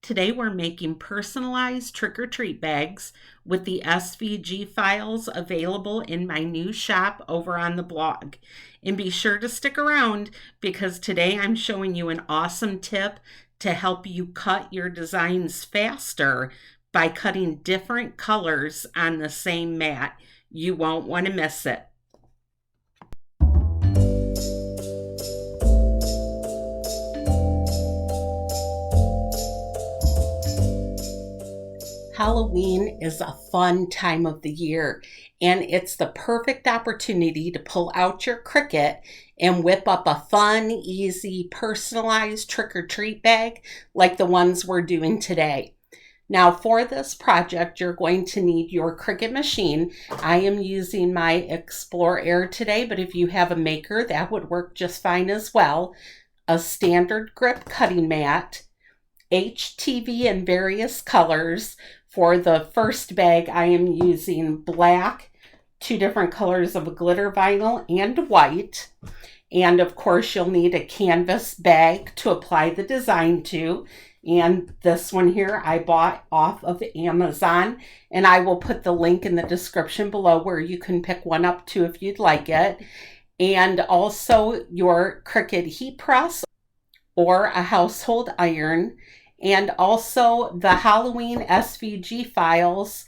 Today we're making personalized trick-or-treat bags with the SVG files available in my new shop over on the blog. And be sure to stick around because today I'm showing you an awesome tip to help you cut your designs faster by cutting different colors on the same mat. You won't want to miss it. Halloween is a fun time of the year, and it's the perfect opportunity to pull out your Cricut and whip up a fun, easy, personalized trick-or-treat bag like the ones we're doing today. Now for this project, you're going to need your Cricut machine. I am using my Explore Air today, but if you have a maker, that would work just fine as well. A standard grip cutting mat, HTV in various colors. For the first bag, I am using black, 2 different colors of glitter vinyl, and white. And of course, you'll need a canvas bag to apply the design to. And this one here I bought off of Amazon, and I will put the link in the description below where you can pick one up too if you'd like it. And also your Cricut heat press or a household iron, and also the Halloween SVG files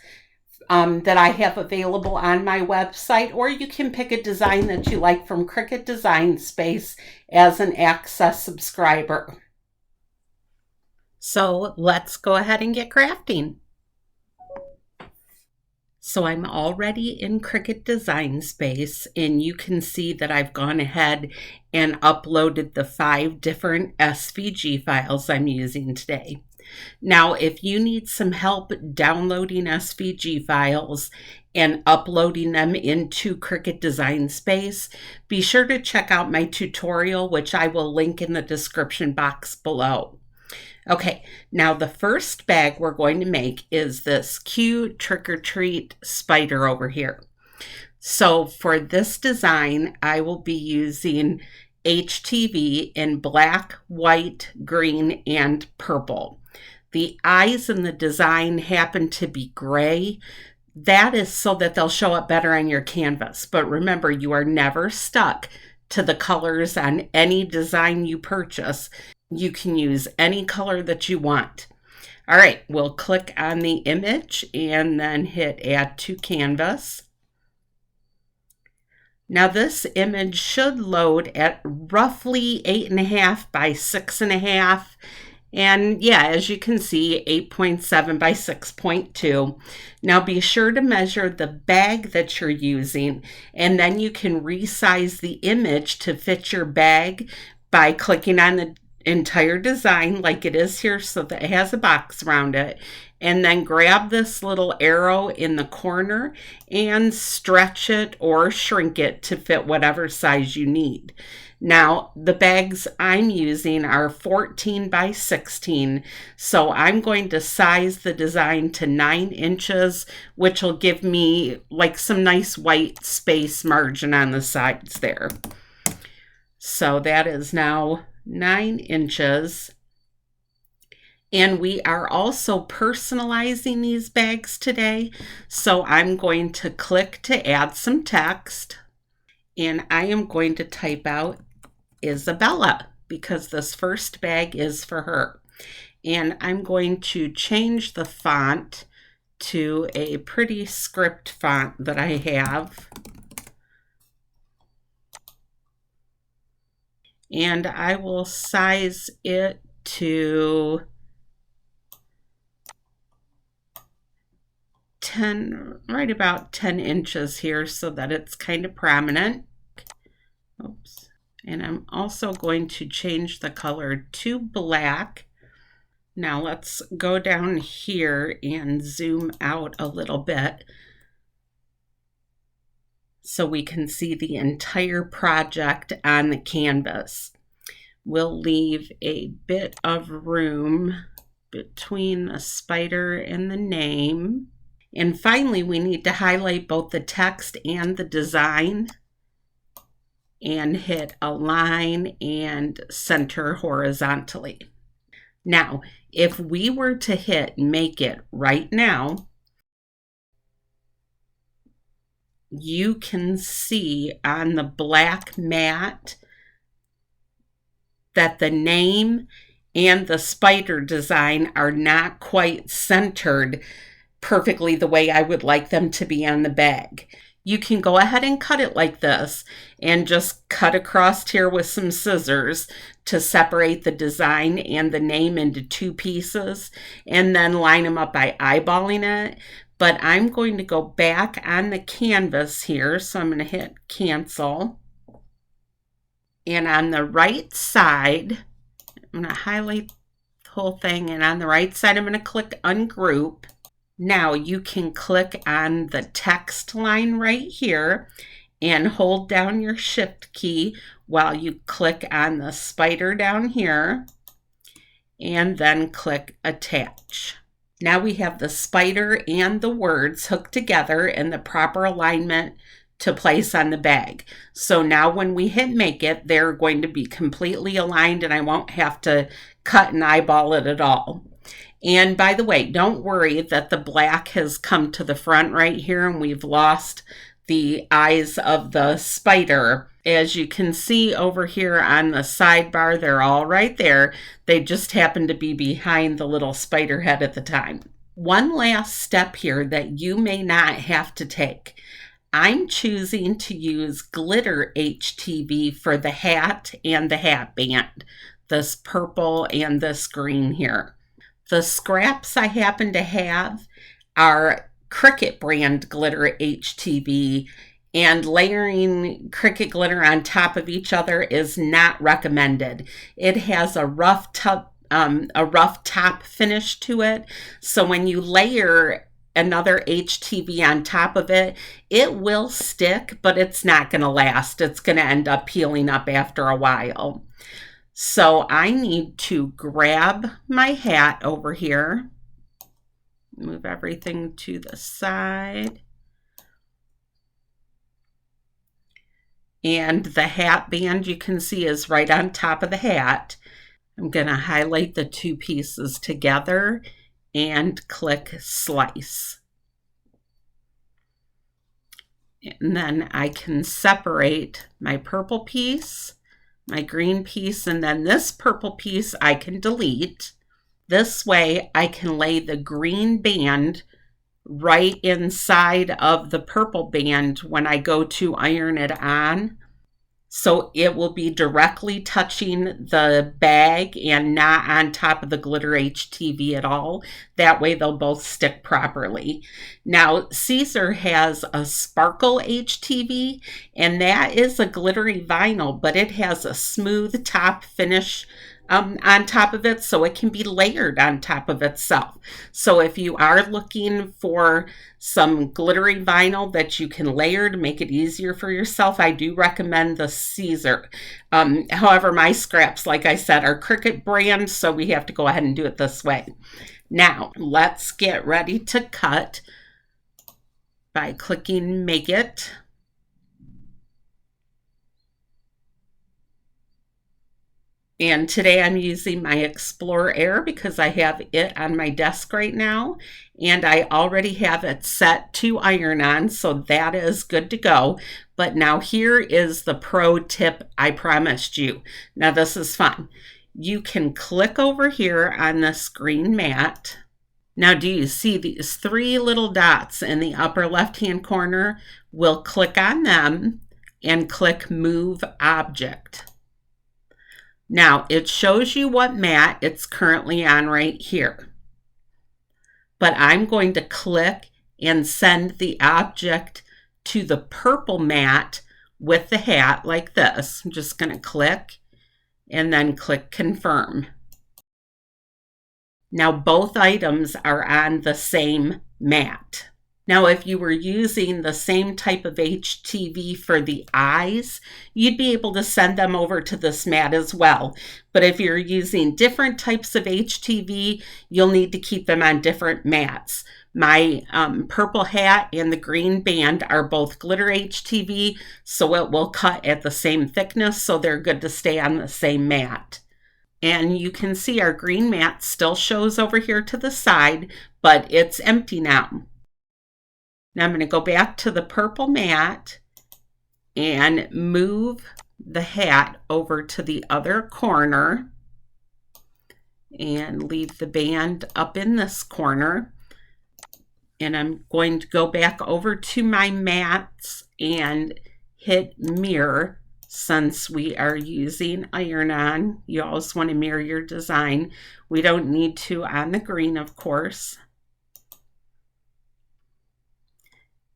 that I have available on my website, or you can pick a design that you like from Cricut Design Space as an Access subscriber. So let's go ahead and get crafting. So I'm already in Cricut Design Space, and you can see that I've gone ahead and uploaded the 5 different SVG files I'm using today. Now, if you need some help downloading SVG files and uploading them into Cricut Design Space, be sure to check out my tutorial, which I will link in the description box below. Okay, now the first bag we're going to make is this cute trick-or-treat spider over here. So for this design, I will be using HTV in black, white, green, and purple. The eyes in the design happen to be gray. That is so that they'll show up better on your canvas. But remember, you are never stuck to the colors on any design you purchase. You can use any color that you want. All right, we'll click on the image and then hit Add to Canvas. Now this image should load at roughly 8.5 by 6.5. And yeah, as you can see, 8.7 by 6.2. Now be sure to measure the bag that you're using, and then you can resize the image to fit your bag by clicking on the entire design like it is here so that it has a box around it, and then grab this little arrow in the corner and stretch it or shrink it to fit whatever size you need. Now the bags I'm using are 14 by 16, so I'm going to size the design to 9 inches, which will give me like some nice white space margin on the sides there. So that is now 9 inches. And we are also personalizing these bags today. So I'm going to click to add some text, and I am going to type out Isabella because this first bag is for her. And I'm going to change the font to a pretty script font that I have. And I will size it to 10, right about 10 inches here so that it's kind of prominent. Oops. And I'm also going to change the color to black. Now let's go down here and zoom out a little bit so we can see the entire project on the canvas. We'll leave a bit of room between the spider and the name. And finally, we need to highlight both the text and the design and hit align and center horizontally. Now, if we were to hit make it right now, you can see on the black mat that the name and the spider design are not quite centered perfectly the way I would like them to be on the bag. You can go ahead and cut it like this and just cut across here with some scissors to separate the design and the name into two pieces and then line them up by eyeballing it. But I'm going to go back on the canvas here, so I'm going to hit cancel. And on the right side, I'm going to highlight the whole thing, and on the right side I'm going to click ungroup. Now you can click on the text line right here and hold down your shift key while you click on the spider down here and then click attach. Now we have the spider and the words hooked together in the proper alignment to place on the bag. So now when we hit make it, they're going to be completely aligned and I won't have to cut and eyeball it at all. And by the way, don't worry that the black has come to the front right here and we've lost the eyes of the spider. As you can see over here on the sidebar, they're all right there. They just happen to be behind the little spider head at the time. One last step here that you may not have to take. I'm choosing to use glitter HTV for the hat and the hat band, this purple and this green here. The scraps I happen to have are Cricut brand glitter HTV, and layering Cricut glitter on top of each other is not recommended. It has a rough top finish to it, so when you layer another HTV on top of it, it will stick, but it's not going to last. It's going to end up peeling up after a while. So I need to grab my hat over here, move everything to the side, and the hat band you can see is right on top of the hat. I'm going to highlight the two pieces together and click slice. And then I can separate my purple piece, my green piece, and then this purple piece I can delete. This way I can lay the green band right inside of the purple band when I go to iron it on. So it will be directly touching the bag and not on top of the glitter HTV at all. That way they'll both stick properly. Now Caesar has a sparkle HTV, and that is a glittery vinyl, but it has a smooth top finish on top of it, so it can be layered on top of itself. So if you are looking for some glittery vinyl that you can layer to make it easier for yourself, I do recommend the Caesar. However, my scraps, like I said, are Cricut brand, so we have to go ahead and do it this way. Now, let's get ready to cut by clicking Make It. And today I'm using my Explorer Air because I have it on my desk right now, and I already have it set to iron on, so that is good to go. But now here is the pro tip I promised you. Now this is fun. You can click over here on the screen mat. Now do you see these three little dots in the upper left-hand corner? We'll click on them and click Move Object. Now, it shows you what mat it's currently on right here. But I'm going to click and send the object to the purple mat with the hat like this. I'm just going to click and then click Confirm. Now, both items are on the same mat. Now, if you were using the same type of HTV for the eyes, you'd be able to send them over to this mat as well. But if you're using different types of HTV, you'll need to keep them on different mats. My purple hat and the green band are both glitter HTV, so it will cut at the same thickness, so they're good to stay on the same mat. And you can see our green mat still shows over here to the side, but it's empty now. Now I'm going to go back to the purple mat and move the hat over to the other corner and leave the band up in this corner. And I'm going to go back over to my mats and hit mirror. Since we are using iron-on, you always want to mirror your design. We don't need to on the green, of course.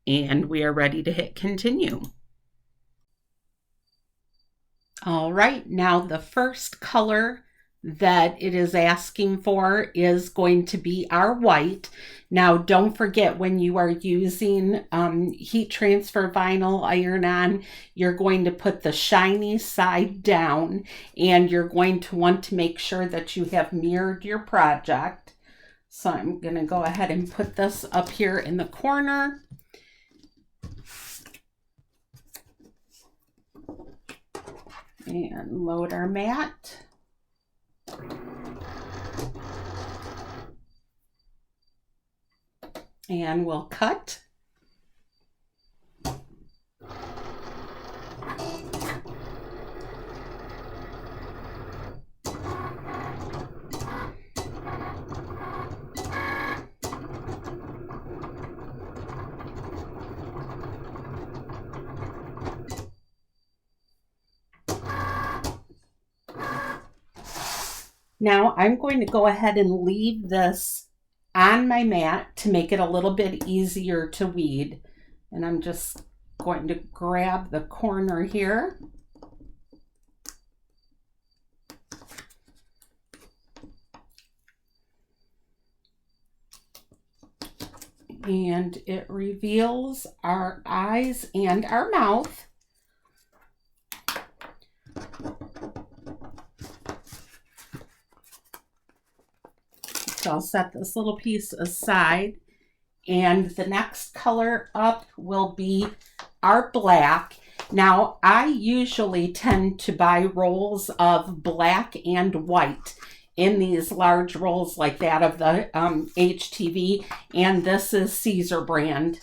And we are ready to hit continue. All right, now the first color that it is asking for is going to be our white. Now, don't forget, when you are using heat transfer vinyl iron-on, you're going to put the shiny side down, and you're going to want to make sure that you have mirrored your project. So I'm going to go ahead and put this up here in the corner. And load our mat. And we'll cut. Now I'm going to go ahead and leave this on my mat to make it a little bit easier to weed. And I'm just going to grab the corner here. And it reveals our eyes and our mouth. So I'll set this little piece aside, and the next color up will be our black. Now, I usually tend to buy rolls of black and white in these large rolls like that of the HTV, and this is Caesar brand.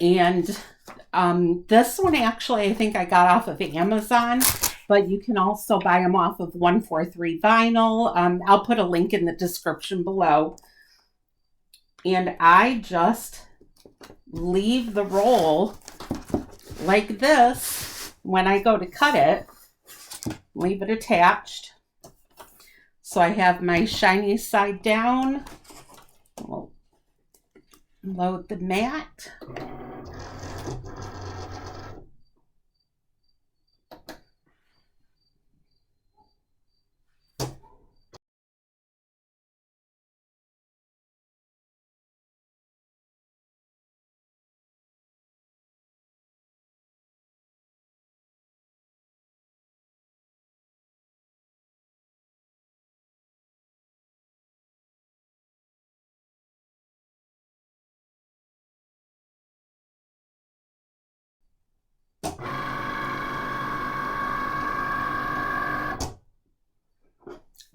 And this one actually I think I got off of Amazon, but you can also buy them off of 143 Vinyl. I'll put a link in the description below. And I just leave the roll like this when I go to cut it. Leave it attached. So I have my shiny side down. We'll load the mat.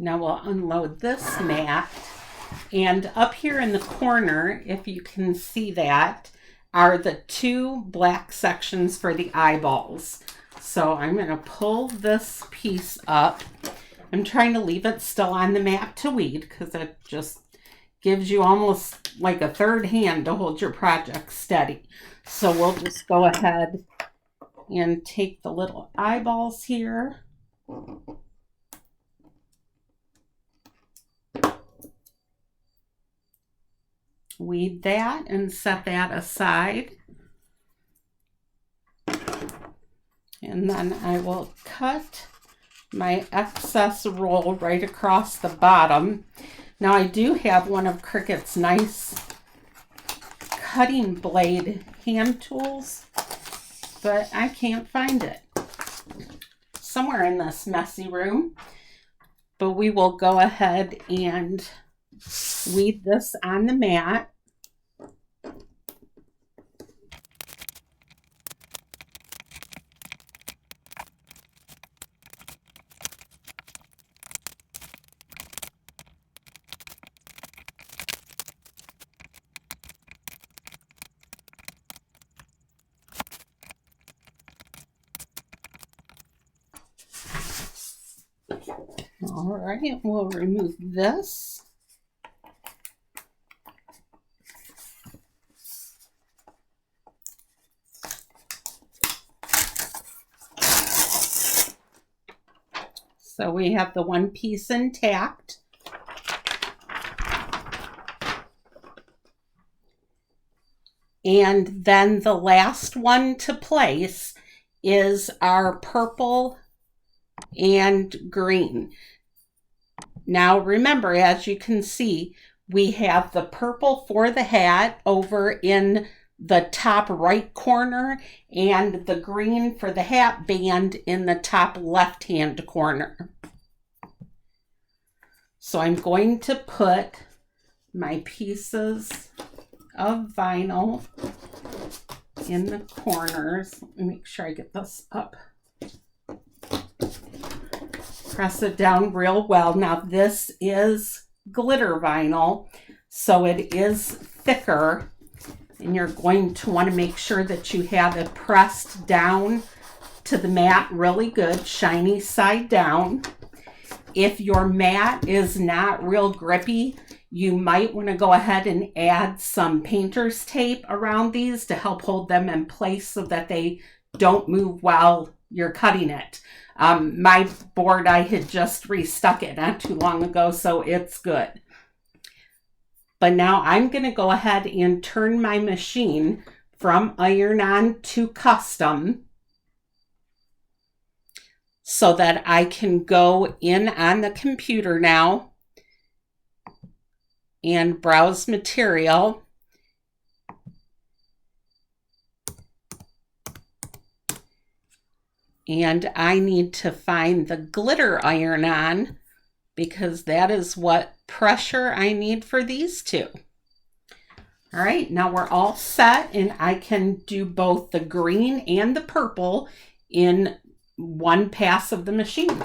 Now we'll unload this mat, and up here in the corner, if you can see that, are the two black sections for the eyeballs. So I'm going to pull this piece up. I'm trying to leave it still on the mat to weed because it just gives you almost like a third hand to hold your project steady. So we'll just go ahead and take the little eyeballs here. Weed that and set that aside. And then I will cut my excess roll right across the bottom. Now I do have one of Cricut's nice cutting blade hand tools, but I can't find it. Somewhere in this messy room. But we will go ahead and weed this on the mat. All right, we'll remove this. So we have the one piece intact. And then the last one to place is our purple and green. Now remember, as you can see, we have the purple for the hat over in the top right corner and the green for the hat band in the top left-hand corner. So I'm going to put my pieces of vinyl in the corners. Let me make sure I get this up. Press it down real well. Now this is glitter vinyl, so it is thicker, and you're going to want to make sure that you have it pressed down to the mat really good, shiny side down. If your mat is not real grippy, you might want to go ahead and add some painter's tape around these to help hold them in place so that they don't move while you're cutting it. My board, I had just restuck it not too long ago, so it's good. But now I'm going to go ahead and turn my machine from iron-on to custom so that I can go in on the computer now and browse material. And I need to find the glitter iron-on because that is what pressure I need for these two. All right, now we're all set, and I can do both the green and the purple in one pass of the machine.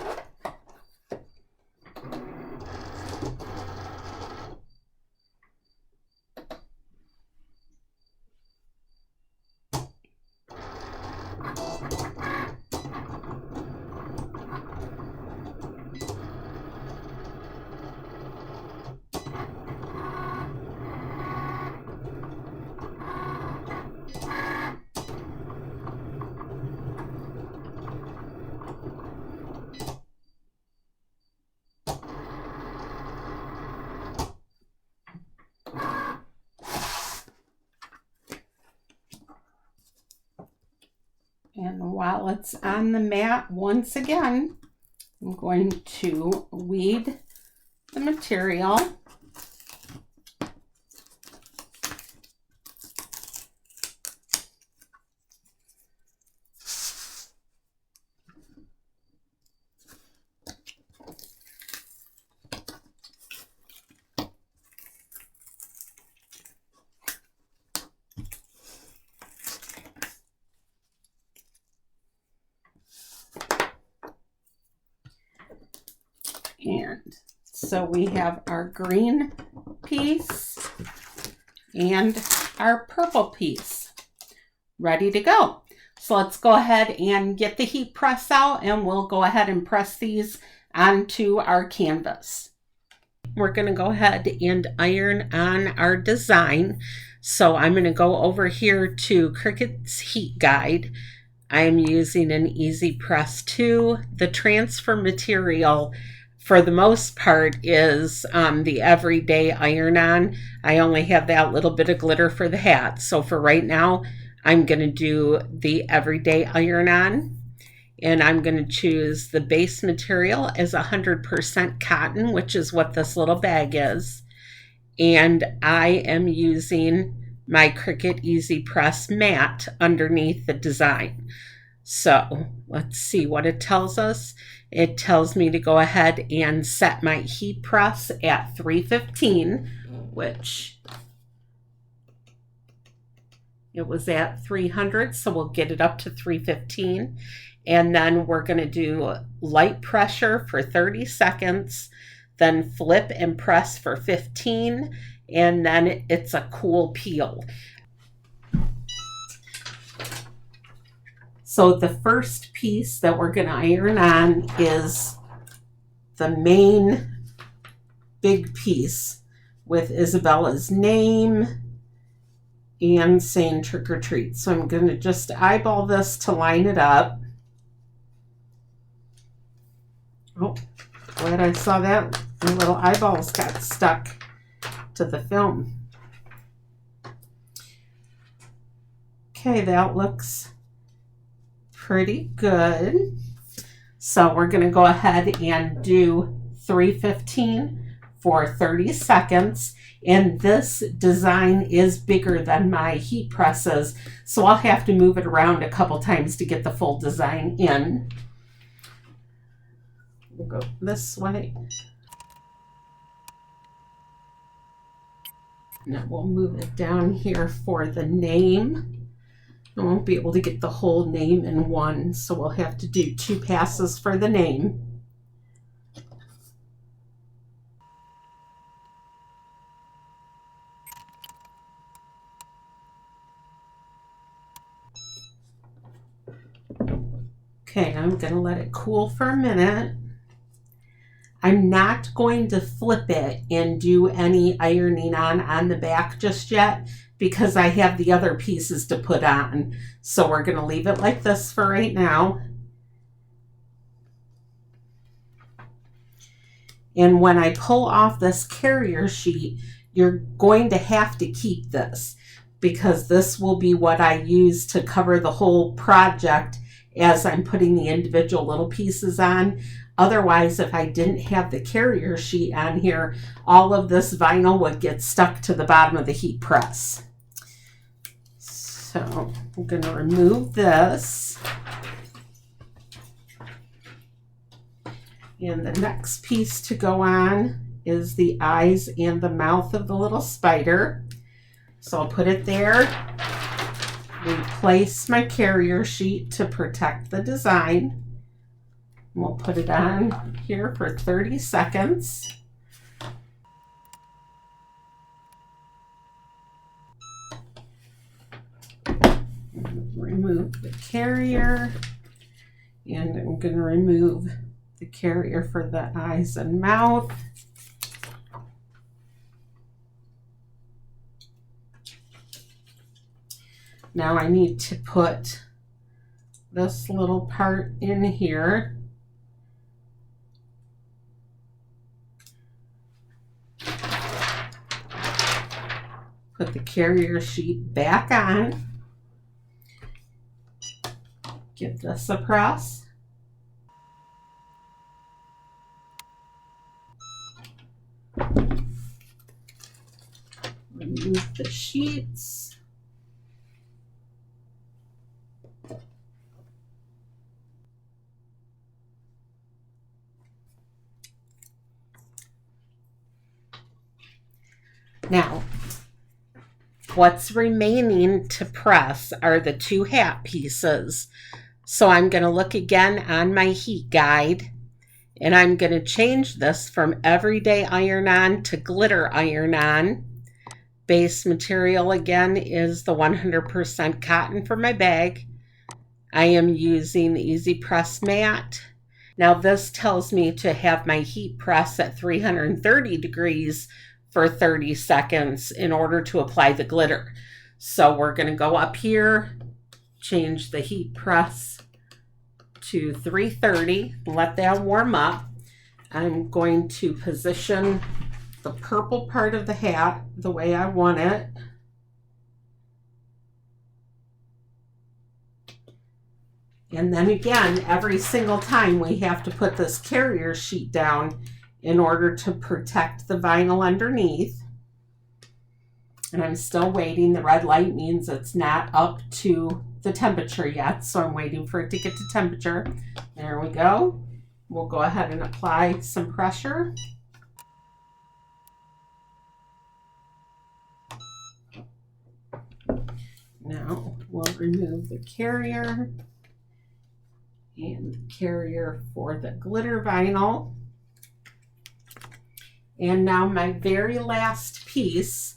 And while it's on the mat, once again, I'm going to weed the material. And so we have our green piece and our purple piece ready to go. So let's go ahead and get the heat press out, and we'll go ahead and press these onto our canvas. We're going to go ahead and iron on our design. So I'm going to go over here to Cricut's Heat Guide. I'm using an Easy Press 2. The transfer material for the most part is the everyday iron-on. I only have that little bit of glitter for the hat. So for right now, I'm going to do the everyday iron-on. And I'm going to choose the base material as 100% cotton, which is what this little bag is. And I am using my Cricut Easy Press mat underneath the design. So let's see what it tells us. It tells me to go ahead and set my heat press at 315, which it was at 300, so we'll get it up to 315. And then we're going to do light pressure for 30 seconds, then flip and press for 15, and then it's a cool peel. So the first piece that we're going to iron on is the main big piece with Isabella's name and saying trick or treat. So I'm going to just eyeball this to line it up. Oh, glad I saw that. My little eyeballs got stuck to the film. Okay, that looks pretty good. So we're going to go ahead and do 315 for 30 seconds. And this design is bigger than my heat presses, so I'll have to move it around a couple times to get the full design in. We'll go this way. Now we'll move it down here for the name. I won't be able to get the whole name in one, so we'll have to do 2 passes for the name. Okay, I'm going to let it cool for a minute. I'm not going to flip it and do any ironing on the back just yet because I have the other pieces to put on. So we're going to leave it like this for right now. And when I pull off this carrier sheet, you're going to have to keep this because this will be what I use to cover the whole project as I'm putting the individual little pieces on. Otherwise, if I didn't have the carrier sheet on here, all of this vinyl would get stuck to the bottom of the heat press. So I'm going to remove this. And the next piece to go on is the eyes and the mouth of the little spider. So I'll put it there. Replace my carrier sheet to protect the design. We'll put it on here for 30 seconds. Remove the carrier, and I'm going to remove the carrier for the eyes and mouth. Now I need to put this little part in here. Put the carrier sheet back on. Get this across. Remove the sheets. Now, what's remaining to press are the 2 hat pieces. So I'm going to look again on my heat guide, and I'm going to change this from everyday iron-on to glitter iron-on. Base material again is the 100% cotton for my bag. I am using the Easy Press mat. Now this tells me to have my heat press at 330 degrees for 30 seconds in order to apply the glitter. So we're going to go up here, change the heat press to 330, let that warm up. I'm going to position the purple part of the hat the way I want it. And then again, every single time we have to put this carrier sheet down in order to protect the vinyl underneath. And I'm still waiting. The red light means it's not up to the temperature yet, so I'm waiting for it to get to temperature. There we go. We'll go ahead and apply some pressure. Now we'll remove the carrier and the carrier for the glitter vinyl. And now my very last piece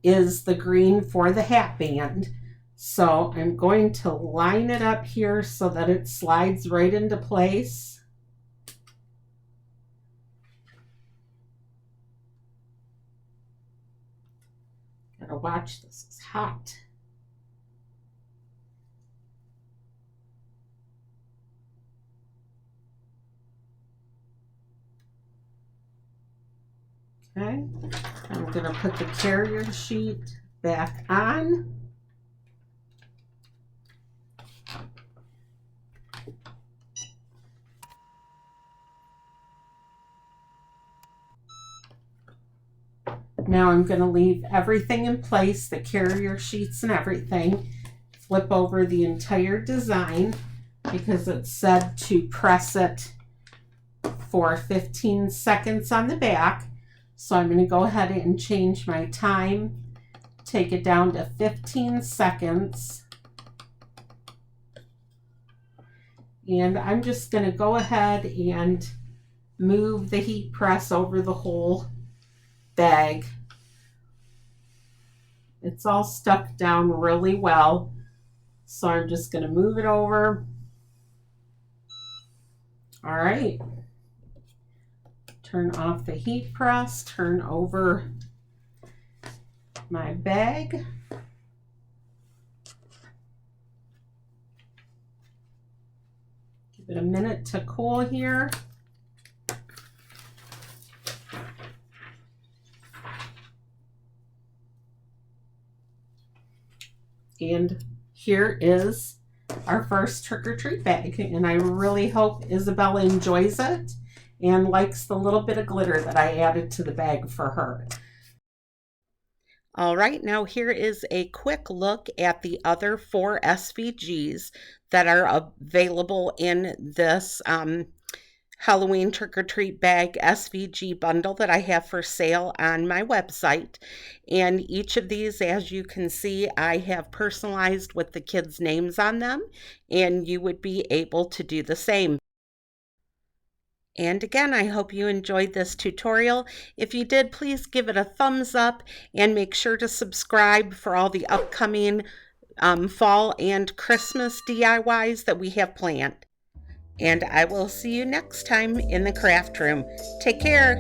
is the green for the hat band. So I'm going to line it up here so that it slides right into place. Better watch, this is hot. Okay, I'm going to put the carrier sheet back on. Now I'm going to leave everything in place, the carrier sheets and everything. Flip over the entire design because it said to press it for 15 seconds on the back. So I'm going to go ahead and change my time, take it down to 15 seconds. And I'm just going to go ahead and move the heat press over the whole bag. It's all stuck down really well, so I'm just going to move it over. All right. Turn off the heat press, turn over my bag. Give it a minute to cool here. And here is our first trick-or-treat bag, and I really hope Isabella enjoys it and likes the little bit of glitter that I added to the bag for her. All right, now here is a quick look at the other 4 SVGs that are available in this Halloween trick-or-treat bag SVG bundle that I have for sale on my website. And each of these, as you can see, I have personalized with the kids' names on them, and you would be able to do the same. And again, I hope you enjoyed this tutorial. If you did, please give it a thumbs up and make sure to subscribe for all the upcoming fall and Christmas DIYs that we have planned. And I will see you next time in the craft room. Take care.